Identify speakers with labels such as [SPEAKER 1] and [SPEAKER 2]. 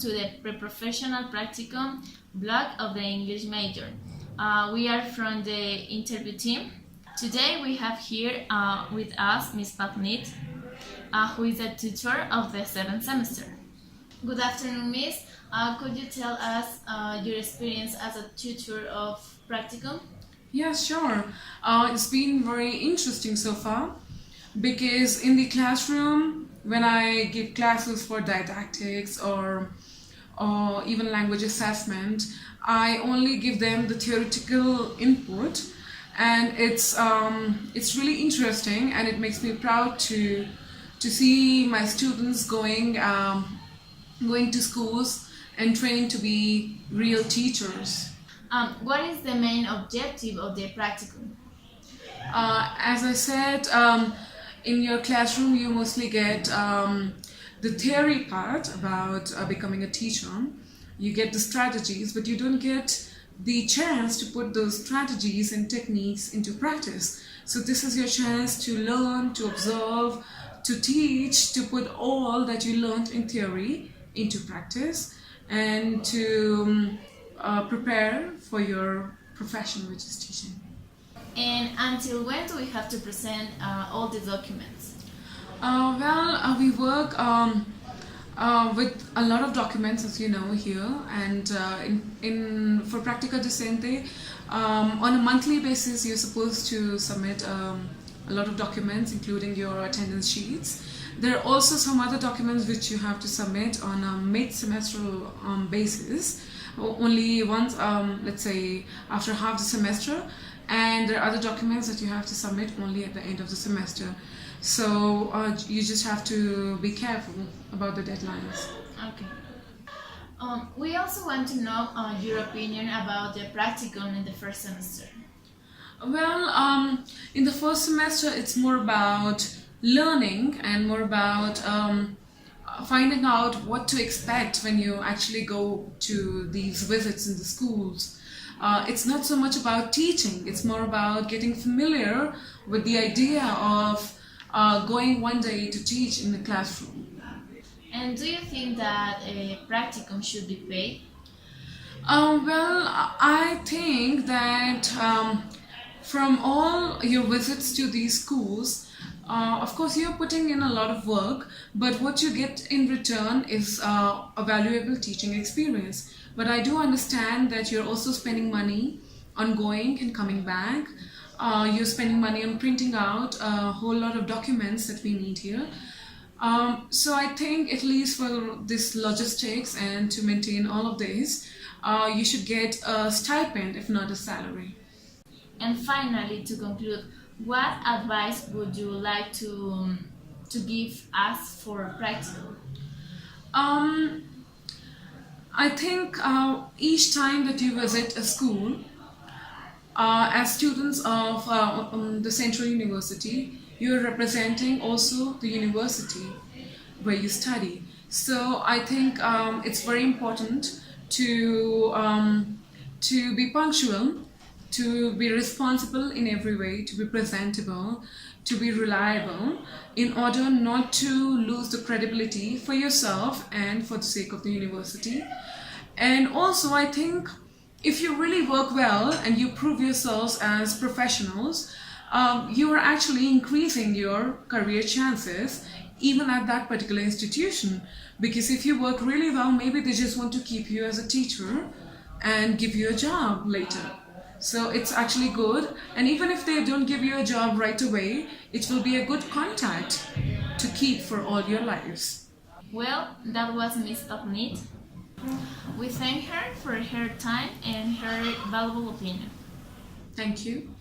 [SPEAKER 1] to the Pre-Professional Practicum blog of the English major. We are from the interview team. Today we have here with us Ms. Pavneet, who is a tutor of the 7th semester. Good afternoon, Miss. Could you tell us your experience as a tutor of practicum?
[SPEAKER 2] Yes, sure. It's been very interesting so far because in the classroom, when I give classes for didactics or even language assessment, I only give them the theoretical input, and it's really interesting, and it makes me proud to see my students going to schools and training to be real teachers.
[SPEAKER 1] What is the main objective of the practicum?
[SPEAKER 2] As I said, in your classroom you mostly get the theory part about becoming a teacher. You get the strategies, but you don't get the chance to put those strategies and techniques into practice. So this is your chance to learn, to observe, to teach, to put all that you learned in theory into practice, and to prepare for your profession, which is teaching.
[SPEAKER 1] And until when do we have to present all the documents?
[SPEAKER 2] We work with a lot of documents, as you know, here, and for Practica Docente, on a monthly basis you're supposed to submit a lot of documents, including your attendance sheets. There are also some other documents which you have to submit on a mid-semestral basis, only once, let's say after half the semester, and there are other documents that you have to submit only at the end of the semester. So you just have to be careful about the deadlines.
[SPEAKER 1] Okay. We also want to know your opinion about the practicum in the first semester.
[SPEAKER 2] Well, in the first semester it's more about learning and more about finding out what to expect when you actually go to these visits in the schools. It's not so much about teaching, it's more about getting familiar with the idea of going one day to teach in the classroom.
[SPEAKER 1] And do you think that a practicum should be paid?
[SPEAKER 2] I think that from all your visits to these schools, of course you're putting in a lot of work, but what you get in return is a valuable teaching experience. But I do understand that you're also spending money on going and coming back. You're spending money on printing out a whole lot of documents that we need here. So I think at least for this logistics and to maintain all of this, you should get a stipend, if not a salary.
[SPEAKER 1] And finally, to conclude, what advice would you like to give us for practicum?
[SPEAKER 2] I think each time that you visit a school, as students of the Central University, you are representing also the university where you study. So I think it's very important to be punctual, to be responsible in every way, to be presentable, to be reliable, in order not to lose the credibility for yourself and for the sake of the university. And also I think if you really work well and you prove yourselves as professionals, you are actually increasing your career chances even at that particular institution. Because if you work really well, maybe they just want to keep you as a teacher and give you a job later. So it's actually good, and even if they don't give you a job right away, it will be a good contact to keep for all your lives.
[SPEAKER 1] Well, that was Ms. Pavneet. We thank her for her time and her valuable opinion.
[SPEAKER 2] Thank you.